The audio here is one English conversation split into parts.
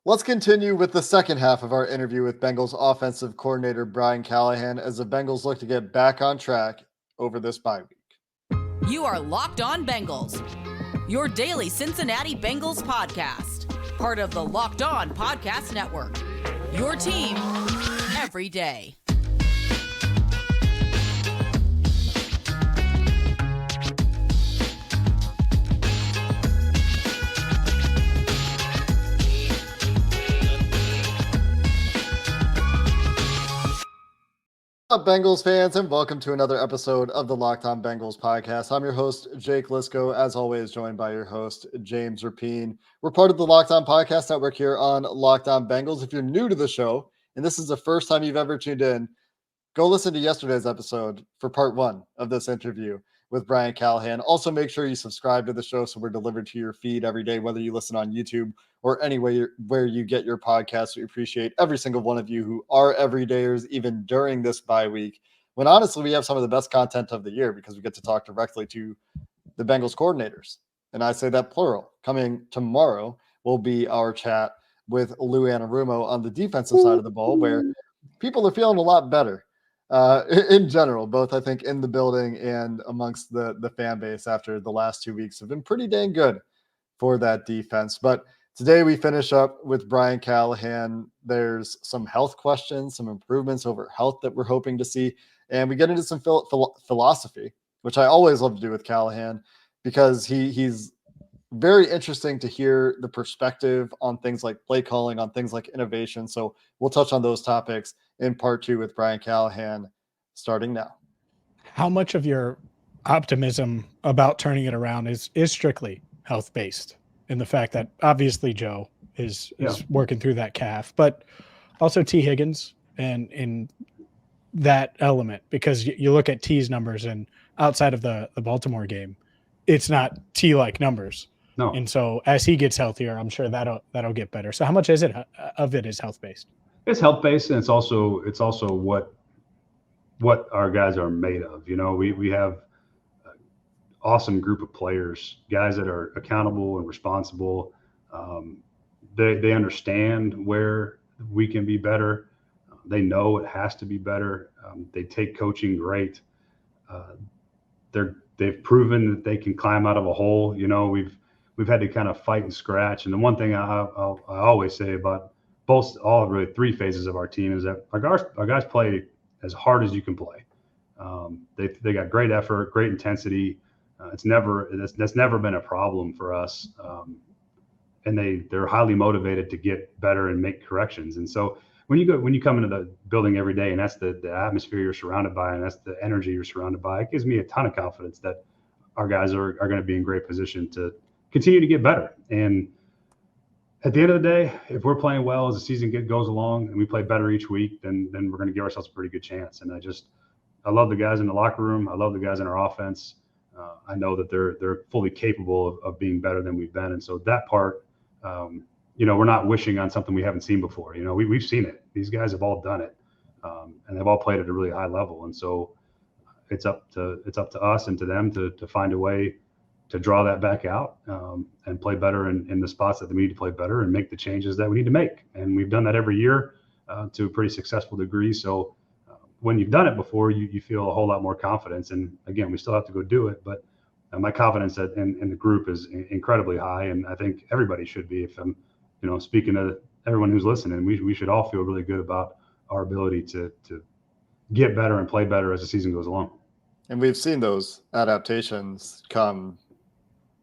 Let's continue with the second half of our interview with Bengals offensive coordinator Brian Callahan as the Bengals look to get back on track over this bye week. You are Locked On Bengals, your daily Cincinnati Bengals podcast, part of the Locked On Podcast Network, your team every day. What's up, Bengals fans, and welcome to another episode of the Locked On Bengals podcast. I'm your host, Jake Liscow, as always, joined by your host, James Rapien. We're part of the Locked On Podcast Network here on Locked On Bengals. If you're new to the show, and this is the first time you've ever tuned in, go listen to yesterday's episode for part one of this interview with Brian Callahan. Also, make sure you subscribe to the show so we're delivered to your feed every day, whether you listen on YouTube or anywhere where you get your podcasts. We appreciate every single one of you who are everydayers, even during this bye week, when honestly we have some of the best content of the year because we get to talk directly to the Bengals coordinators. And I say that plural. Coming tomorrow will be our chat with Lou Anarumo on the defensive side of the ball, where people are feeling a lot better in general, both I think in the building and amongst the fan base after the last 2 weeks have been pretty dang good for that defense. But today we finish up with Brian Callahan. There's some health questions, some improvements over health that we're hoping to see, and we get into some philosophy, which I always love to do with Callahan because he's very interesting to hear the perspective on things like play calling, on things like innovation. So we'll touch on those topics in part two with Brian Callahan starting now. How much of your optimism about turning it around is strictly health-based, in the fact that obviously Joe is working through that calf, but also T. Higgins and in that element, because you look at T's numbers and outside of the Baltimore game, it's not T-like numbers. No. And so as he gets healthier, I'm sure that'll get better. So how much is it of it is health-based? It's health-based, and it's also what our guys are made of. You know, we have an awesome group of players, guys that are accountable and responsible. They understand where we can be better. They know it has to be better. They take coaching great. They've proven that they can climb out of a hole. You know, we've had to kind of fight and scratch. And the one thing I always say about really three phases of our team is that our guys play as hard as you can play. They got great effort, great intensity. That's never been a problem for us. And they're highly motivated to get better and make corrections. And so when you come into the building every day, and that's the atmosphere you're surrounded by, and that's the energy you're surrounded by, it gives me a ton of confidence that our guys are going to be in great position to continue to get better. And at the end of the day, if we're playing well as the season goes along and we play better each week, then we're going to give ourselves a pretty good chance. And I love the guys in the locker room. I love the guys in our offense. I know that they're fully capable of being better than we've been. And so that part, we're not wishing on something we haven't seen before. You know, we've seen it. These guys have all done it, and they've all played at a really high level. And so it's up to us and to them to find a way to draw that back out and play better in the spots that we need to play better and make the changes that we need to make. And we've done that every year to a pretty successful degree. So when you've done it before, you feel a whole lot more confidence. And again, we still have to go do it, but my confidence in the group is incredibly high. And I think everybody should be. If I'm, speaking to everyone who's listening, we should all feel really good about our ability to get better and play better as the season goes along. And we've seen those adaptations come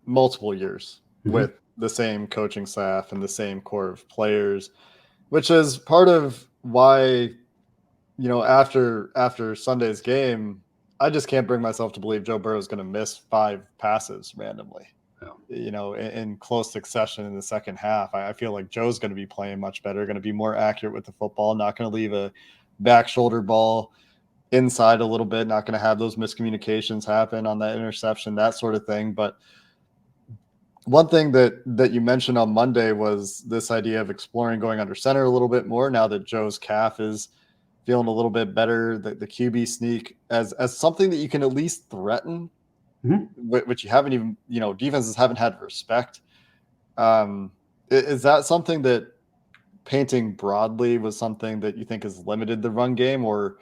multiple years with the same coaching staff and the same core of players, which is part of why, after Sunday's game, I just can't bring myself to believe Joe Burrow is going to miss 5 passes randomly, in close succession in the second half. I feel like Joe's going to be playing much better, going to be more accurate with the football, not going to leave a back shoulder ball inside a little bit, not going to have those miscommunications happen on that interception, that sort of thing. But one thing that you mentioned on Monday was this idea of exploring going under center a little bit more now that Joe's calf is feeling a little bit better, the QB sneak as something that you can at least threaten, which you haven't even, defenses haven't had respect. Is that something that painting broadly was something that you think has limited the run game, or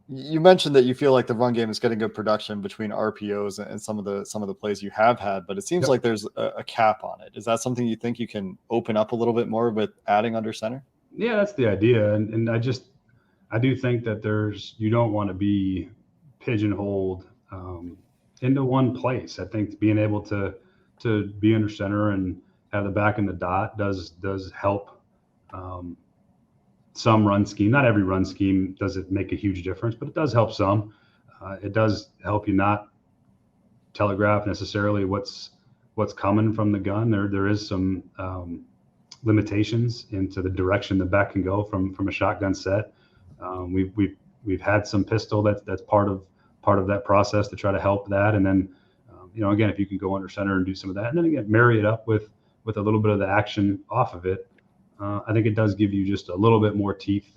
you mentioned that you feel like the run game is getting good production between RPOs and some of the plays you have had, but it seems like there's a cap on it. Is that something you think you can open up a little bit more with adding under center? Yeah, that's the idea. And I do think that you don't want to be pigeonholed into one place. I think being able to be under center and have the back in the dot does help some run scheme. Not every run scheme does it make a huge difference, but it does help some. It does help you not telegraph necessarily what's coming from the gun. There is some limitations into the direction the back can go from a shotgun set. We've had some pistol that's part of that process to try to help that. And then again, if you can go under center and do some of that, and then again marry it up with a little bit of the action off of it, I think it does give you just a little bit more teeth,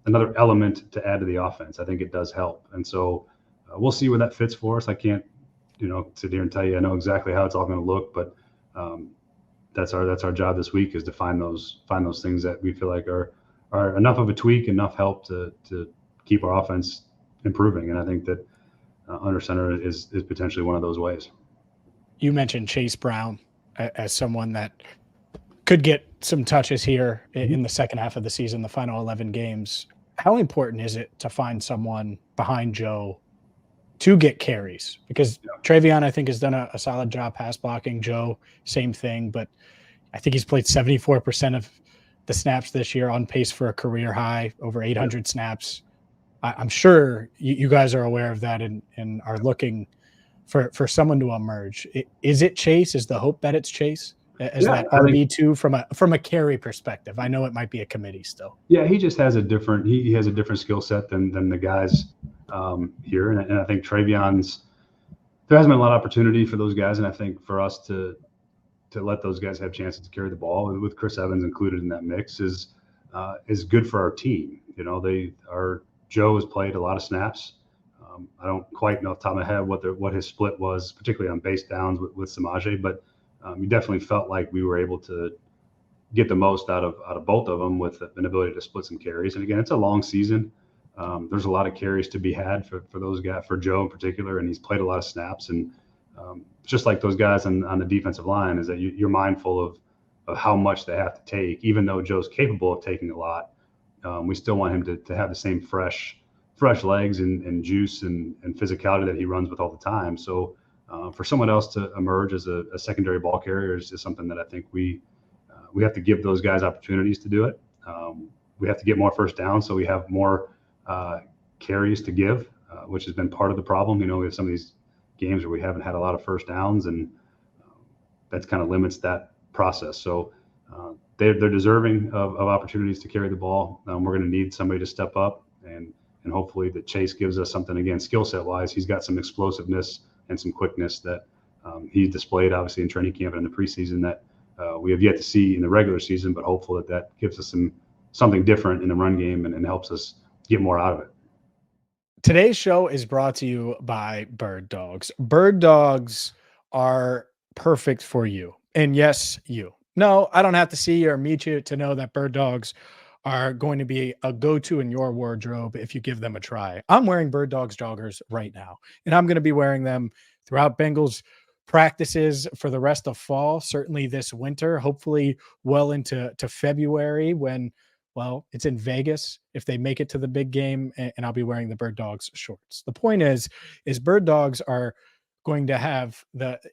another element to add to the offense. I think it does help. And so we'll see where that fits for us. I can't, sit here and tell you I know exactly how it's all going to look, but that's our job this week, is to find those things that we feel like are enough of a tweak, enough help to keep our offense improving. And I think that under center is potentially one of those ways. You mentioned Chase Brown as someone that could get some touches here in the second half of the season, the final 11 games. How important is it to find someone behind Joe to get carries? Because Travion, I think, has done a solid job pass blocking. Joe, same thing, but I think he's played 74% of the snaps this year, on pace for a career high, over 800 snaps. I'm sure you guys are aware of that and are looking for someone to emerge. Is it Chase? Is the hope that it's Chase as that RB2 from a carry perspective? I know it might be a committee still. Yeah, he just has a different he has a different skill set than the guys here, and I think Travion's, there hasn't been a lot of opportunity for those guys, and I think for us to let those guys have chances to carry the ball, with Chris Evans included in that mix, is good for our team. Joe has played a lot of snaps. I don't quite know off the top of my head what his split was, particularly on base downs with Samaje, but you definitely felt like we were able to get the most out of both of them with an ability to split some carries. And again, it's a long season. There's a lot of carries to be had for those guys, for Joe in particular, and he's played a lot of snaps. And just like those guys on the defensive line, is that you're mindful of how much they have to take. Even though Joe's capable of taking a lot, we still want him to have the same fresh legs and juice and physicality that he runs with all the time. So for someone else to emerge as a secondary ball carrier is something that I think we have to give those guys opportunities to do it. We have to get more first downs, so we have more carries to give, which has been part of the problem. We have some of these games where we haven't had a lot of first downs, and that kind of limits that process. So they're deserving of opportunities to carry the ball. We're going to need somebody to step up, and hopefully that Chase gives us something. Again, skill set wise, he's got some explosiveness and some quickness that he displayed obviously in training camp and in the preseason that we have yet to see in the regular season, but hopeful that gives us something different in the run game and helps us get more out of it. Today's show is brought to you by Bird Dogs. Bird Dogs are perfect for you. And yes, you. No, I don't have to see you or meet you to know that Bird Dogs are going to be a go-to in your wardrobe if you give them a try. I'm wearing Bird Dogs joggers right now, and I'm going to be wearing them throughout Bengals practices for the rest of fall, certainly this winter, hopefully well into February when, well, it's in Vegas if they make it to the big game, and I'll be wearing the Bird Dogs shorts. The point is Bird Dogs are going to have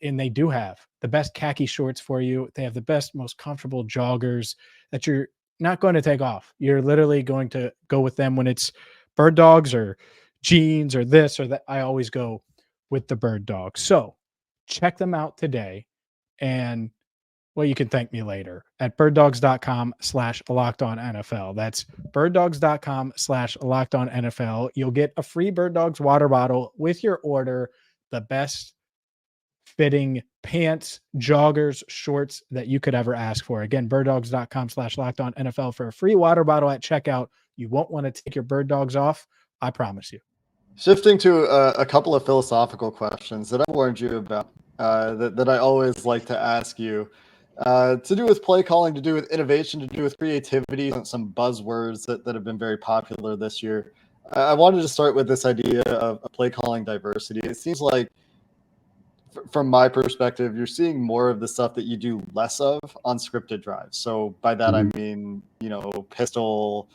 and they do have the best khaki shorts for you. They have the best, most comfortable joggers that you're not going to take off. You're literally going to go with them when it's Bird Dogs or jeans or this or that. I always go with the Bird Dogs. So check them out today. And well, you can thank me later at birddogs.com/LockedOnNFL. That's birddogs.com/LockedOnNFL. You'll get a free Bird Dogs water bottle with your order. The best fitting pants, joggers, shorts that you could ever ask for. Again, birddogs.com/LockedOnNFL for a free water bottle at checkout. You won't want to take your Bird Dogs off. I promise you. Shifting to a couple of philosophical questions that I warned you about, that I always like to ask you. to do with play calling, to do with innovation, to do with creativity, and some buzzwords that have been very popular this year. I wanted to start with this idea of play calling diversity. It seems like, from my perspective, you're seeing more of the stuff that you do less of on scripted drives. So by that, I mean, pistol,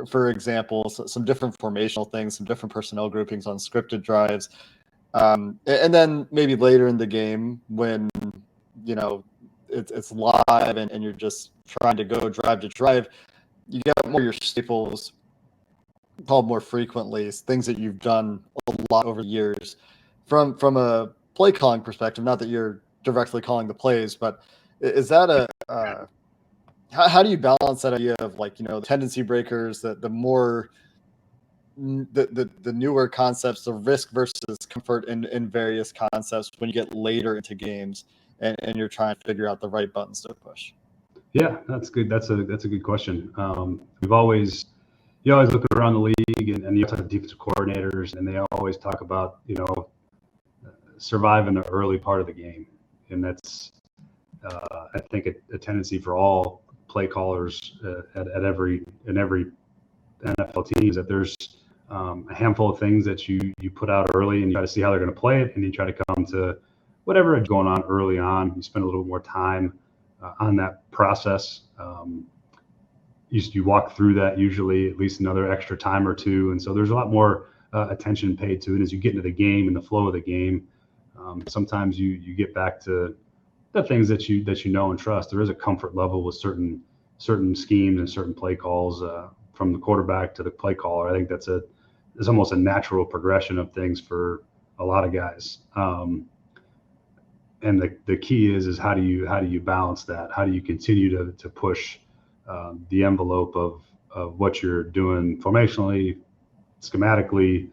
for example, some different formational things, some different personnel groupings on scripted drives. And then maybe later in the game when, it's live and you're just trying to go drive to drive, you get more of your staples called more frequently, things that you've done a lot over the years. From a play calling perspective, not that you're directly calling the plays, but is that how do you balance that idea of the tendency breakers, the more the newer concepts, the risk versus comfort in various concepts when you get later into games and you're trying to figure out the right buttons to push? Yeah, that's good. That's a good question. You always look around the league and you talk to defensive coordinators, and they always talk about surviving the early part of the game, and that's I think a tendency for all play callers at every NFL team is that there's a handful of things that you put out early and you try to see how they're going to play it, and you try to come to whatever is going on early on. You spend a little more time on that process. You walk through that usually at least another extra time or two, and so there's a lot more attention paid to it as you get into the game and the flow of the game. Sometimes you get back to the things that you know and trust. There is a comfort level with certain schemes and certain play calls from the quarterback to the play caller. I think that's almost a natural progression of things for a lot of guys. And the key is how do you balance that? How do you continue to push the envelope of what you're doing formationally, schematically,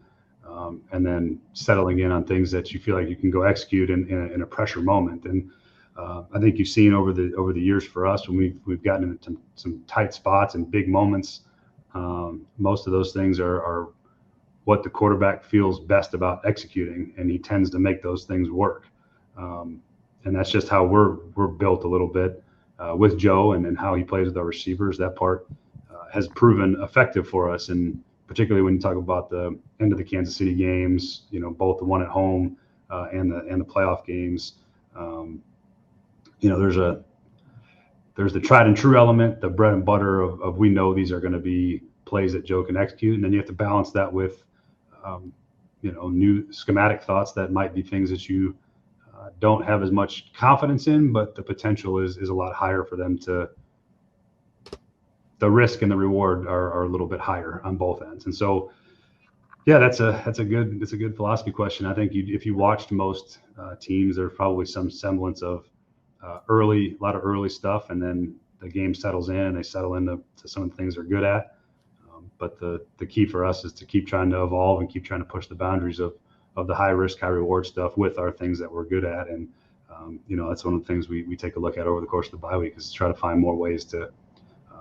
and then settling in on things that you feel like you can go execute in a pressure moment. And I think you've seen over the years for us when we've gotten into some tight spots and big moments. Most of those things are what the quarterback feels best about executing, and he tends to make those things work. And that's just how we're built a little bit with Joe and how he plays with our receivers. That part has proven effective for us, and particularly when you talk about the end of the Kansas City games, both the one at home and the playoff games. There's the tried and true element, the bread and butter of we know these are going to be plays that Joe can execute, and then you have to balance that with new schematic thoughts that might be things that you don't have as much confidence in, but the potential is a lot higher for them to. The risk and the reward are a little bit higher on both ends, and so yeah, that's a good philosophy question. I think if you watched most teams, there's probably some semblance of a lot of early stuff, and then the game settles in and they settle into some of the things they're good at. But the key for us is to keep trying to evolve and keep trying to push the boundaries of the high risk, high reward stuff with our things that we're good at. And, that's one of the things we take a look at over the course of the bye week is to try to find more ways to,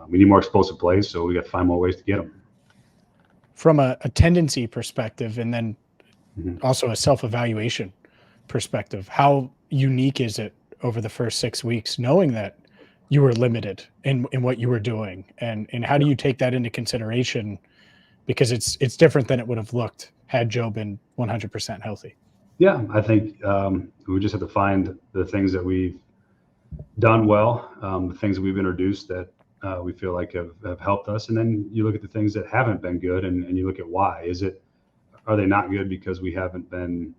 we need more explosive plays. So we got to find more ways to get them. From a tendency perspective, and then also a self-evaluation perspective, how unique is it over the first 6 weeks, knowing that you were limited in what you were doing, and how do you take that into consideration? Because it's different than it would have looked had Joe been 100% healthy. Yeah, I think we just have to find the things that we've done well, the things that we've introduced that we feel like have helped us, and then you look at the things that haven't been good, and you look at why. Are they not good because we haven't been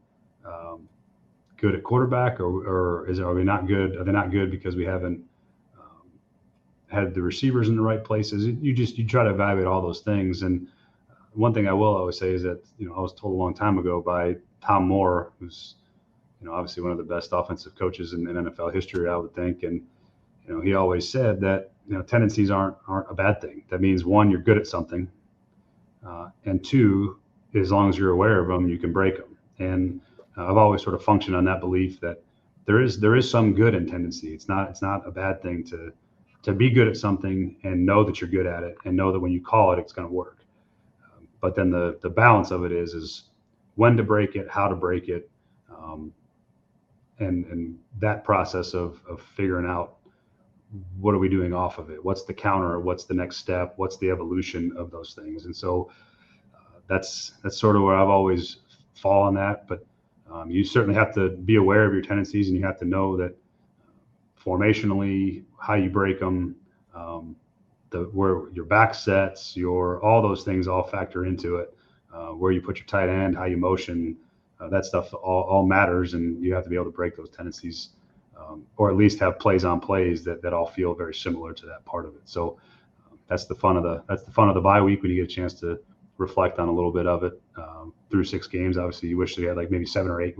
good at quarterback, or are they not good? Are they not good because we haven't had the receivers in the right places? You try to evaluate all those things. And one thing I will always say is that I was told a long time ago by Tom Moore, who's obviously one of the best offensive coaches in NFL history, I would think, and he always said that tendencies aren't a bad thing. That means, one, you're good at something, and two, as long as you're aware of them, you can break them. And I've always sort of functioned on that belief that there is some good in tendency. It's not a bad thing to be good at something and know that you're good at it and know that when you call it, it's going to work. But then the balance of it is when to break it, how to break it, and that process of figuring out what are we doing off of it? What's the counter? What's the next step? What's the evolution of those things? And so that's sort of where I've always fallen at. But you certainly have to be aware of your tendencies, and you have to know that formationally, how you break them, where your back sets, all those things all factor into it. Where you put your tight end, how you motion, that stuff all matters, and you have to be able to break those tendencies, or at least have plays on plays that all feel very similar to that part of it. So that's the fun of the bye week, when you get a chance to reflect on a little bit of it through 6 games. Obviously, you wish they had like maybe 7 or 8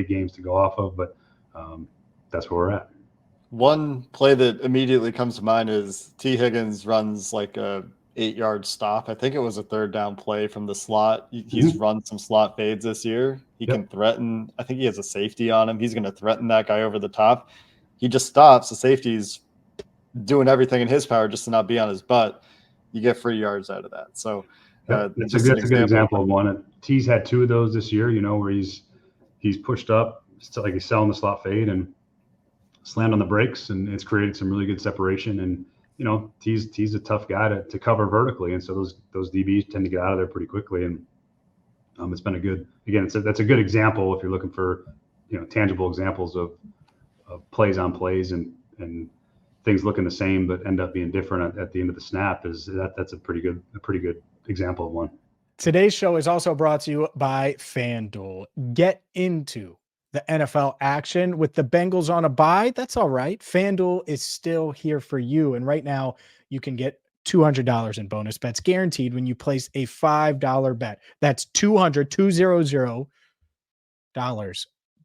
games to go off of, but that's where we're at. One play that immediately comes to mind is T. Higgins runs like a 8-yard stop. I think it was a 3rd down play from the slot. He's run some slot fades this year. He can threaten. I think he has a safety on him. He's going to threaten that guy over the top. He just stops. The safety's doing everything in his power just to not be on his butt. You get 3 yards out of that. So that's a good example of one. T's had 2 of those this year, where he's pushed up, still like he's selling the slot fade and slammed on the brakes, and it's created some really good separation. And T's a tough guy to cover vertically, and so those DBs tend to get out of there pretty quickly. And it's been that's a good example if you're looking for tangible examples of plays on plays and things looking the same but end up being different at the end of the snap. That's a pretty good example of one. Today's show is also brought to you by FanDuel. Get into the NFL action with the Bengals on a bye. That's all right. FanDuel is still here for you. And right now you can get $200 in bonus bets guaranteed when you place a $5 bet. That's $200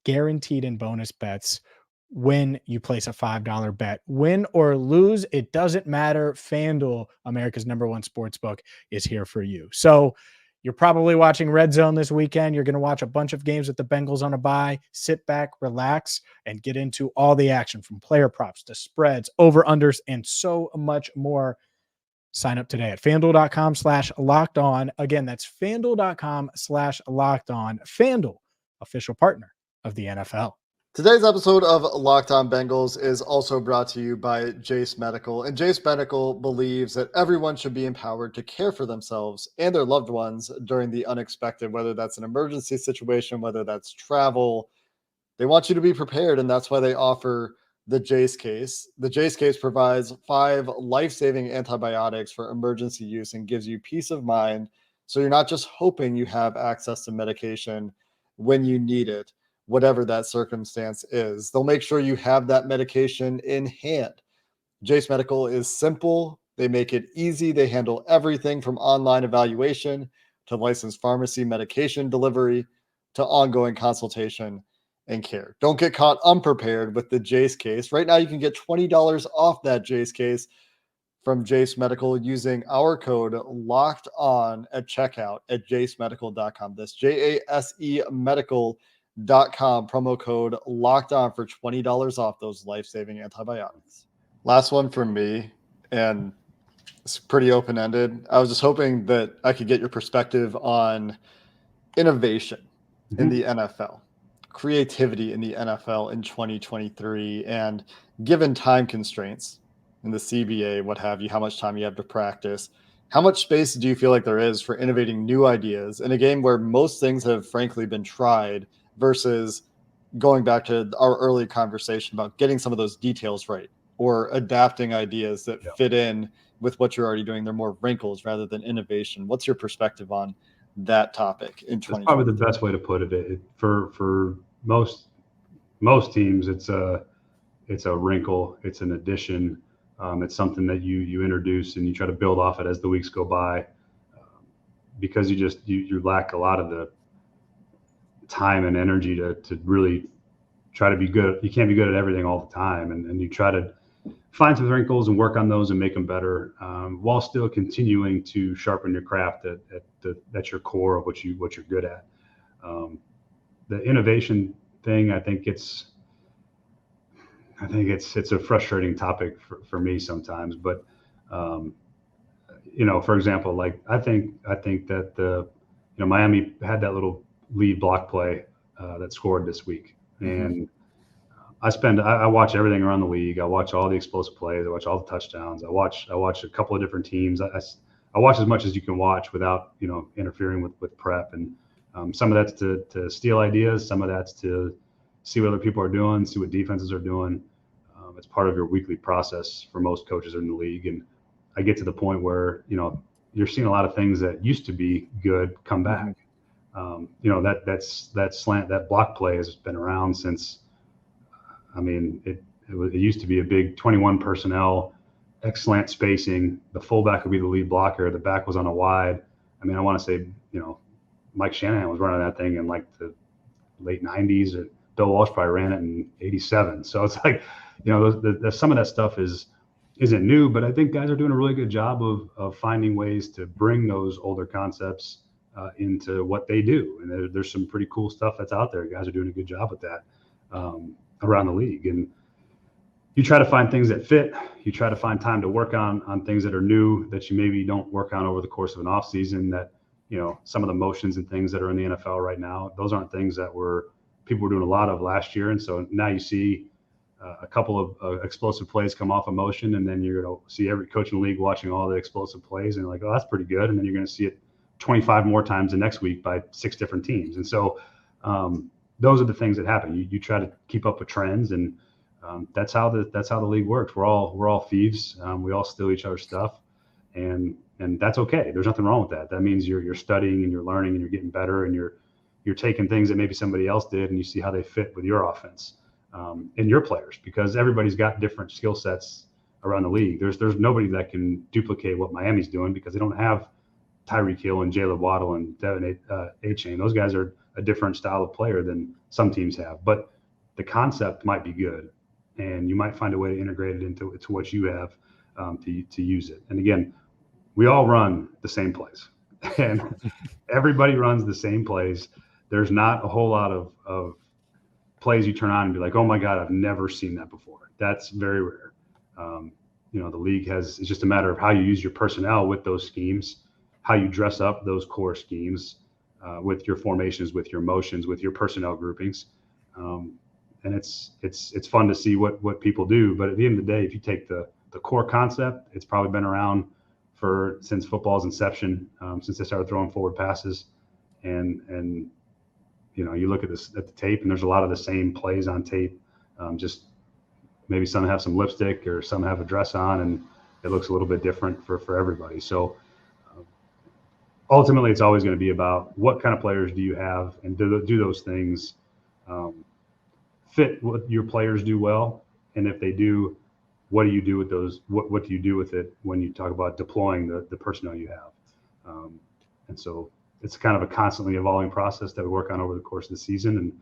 guaranteed in bonus bets when you place a $5 bet. Win or lose, it doesn't matter. FanDuel, America's #1 sportsbook, is here for you. So you're probably watching Red Zone this weekend. You're going to watch a bunch of games with the Bengals on a bye. Sit back, relax, and get into all the action, from player props to spreads, over-unders, and so much more. Sign up today at FanDuel.com/LockedOn. Again, that's FanDuel.com/LockedOn. FanDuel, official partner of the NFL. Today's episode of Locked On Bengals is also brought to you by Jase Medical. And Jase Medical believes that everyone should be empowered to care for themselves and their loved ones during the unexpected, whether that's an emergency situation, whether that's travel. They want you to be prepared, and that's why they offer the Jase case. The Jase case provides 5 life-saving antibiotics for emergency use and gives you peace of mind, so you're not just hoping you have access to medication when you need it, whatever that circumstance is. They'll make sure you have that medication in hand. Jace Medical is simple. They make it easy. They handle everything from online evaluation to licensed pharmacy medication delivery to ongoing consultation and care. Don't get caught unprepared with the Jase case. Right now, you can get $20 off that Jase case from Jase Medical using our code locked on at checkout at jasemedical.com. That's JASE Medical.com, promo code locked on for $20 off those life-saving antibiotics. Last one from me, and it's pretty open-ended. I was just hoping that I could get your perspective on innovation in the NFL, creativity in the NFL in 2023, and given time constraints in the CBA, what have you, how much time you have to practice, how much space do you feel like there is for innovating new ideas in a game where most things have frankly been tried, versus going back to our early conversation about getting some of those details right or adapting ideas that fit in with what you're already doing? They're more wrinkles rather than innovation. What's your perspective on that topic in 2020? That's probably the best way to put it. For most teams, it's a wrinkle, it's an addition. It's something that you introduce and you try to build off it as the weeks go by, because you lack a lot of the time and energy to really try to be good. You can't be good at everything all the time, and you try to find some wrinkles and work on those and make them better, while still continuing to sharpen your craft at your core of what you're good at. The innovation thing, I think it's a frustrating topic for me sometimes, but for example, like I think that Miami had that little lead block play that scored this week, and I watch everything around the league. I watch all the explosive plays. I watch all the touchdowns. I watch a couple of different teams. I watch as much as you can watch without, interfering with prep. And some of that's to steal ideas. Some of that's to see what other people are doing, see what defenses are doing. It's part of your weekly process for most coaches in the league. And I get to the point where, you're seeing a lot of things that used to be good come back. That slant, that block play has been around since, it used to be a big 21 personnel, X slant spacing. The fullback would be the lead blocker. The back was on a wide. I want to say, Mike Shanahan was running that thing in like the late 90s, or Bill Walsh probably ran it in 87. So it's like, some of that stuff isn't new, but I think guys are doing a really good job of finding ways to bring those older concepts into what they do. And there's some pretty cool stuff that's out there. Guys are doing a good job with that around the league. And you try to find things that fit. You try to find time to work on things that are new that you maybe don't work on over the course of an off season. That, some of the motions and things that are in the NFL right now, those aren't things that people were doing a lot of last year. And so now you see a couple of explosive plays come off a motion, and then you're going to see every coach in the league watching all the explosive plays, and you're like, oh, that's pretty good. And then you're going to see it 25 more times the next week by 6 different teams. And so those are the things that happen. You try to keep up with trends, and that's how the league works. We're all thieves. We all steal each other's stuff, and that's okay. There's nothing wrong with that. That means you're studying and you're learning and you're getting better, and you're taking things that maybe somebody else did, and you see how they fit with your offense. And your players, because everybody's got different skill sets around the league. There's nobody that can duplicate what Miami's doing, because they don't have Tyreek Hill and Jalen Waddle and Devin A-Chain. Those guys are a different style of player than some teams have. But the concept might be good, and you might find a way to integrate it into what you have to use it. And again, we all run the same plays, and everybody runs the same plays. There's not a whole lot of plays you turn on and be like, oh my God, I've never seen that before. That's very rare. The league it's just a matter of how you use your personnel with those schemes, how you dress up those core schemes with your formations, with your motions, with your personnel groupings. And it's fun to see what people do. But at the end of the day, if you take the core concept, it's probably been around since football's inception, since they started throwing forward passes. And you look at the tape, and there's a lot of the same plays on tape. Just maybe some have some lipstick or some have a dress on, and it looks a little bit different for everybody. So ultimately, it's always going to be about what kind of players do you have, and do those things fit what your players do well? And if they do, what do you do with those? What do you do with it when you talk about deploying the personnel you have? And so it's kind of a constantly evolving process that we work on over the course of the season. And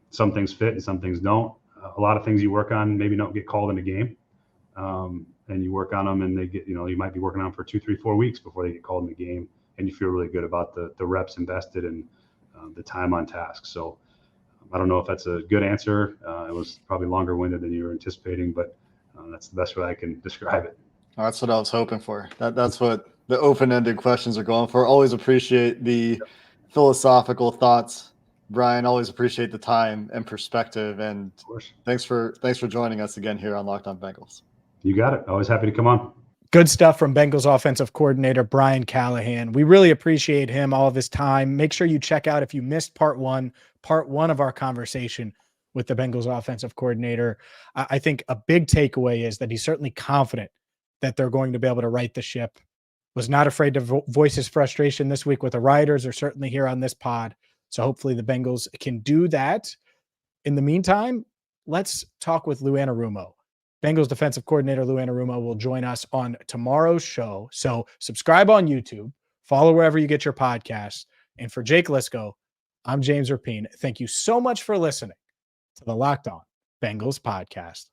some things fit and some things don't. A lot of things you work on maybe don't get called in a game. And you work on them, and they get, you might be working on them for 2, 3, 4 weeks before they get called in the game. And you feel really good about the reps invested and the time on task. So I don't know if that's a good answer. It was probably longer winded than you were anticipating, but that's the best way I can describe it. Oh, that's what I was hoping for. That's what the open-ended questions are going for. Always appreciate the philosophical thoughts, Brian. Always appreciate the time and perspective. And thanks for joining us again here on Locked On Bengals. You got it. Always happy to come on. Good stuff from Bengals offensive coordinator Brian Callahan. We really appreciate him, all of his time. Make sure you check out, if you missed part one of our conversation with the Bengals offensive coordinator. I think a big takeaway is that he's certainly confident that they're going to be able to right the ship. Was not afraid to voice his frustration this week with the Riders, or certainly here on this pod. So hopefully the Bengals can do that. In the meantime, let's talk with Lou Anarumo. Bengals defensive coordinator Lou Anarumo will join us on tomorrow's show. So subscribe on YouTube, follow wherever you get your podcasts. And for Jake Liscow, I'm James Rapien. Thank you so much for listening to the Locked On Bengals podcast.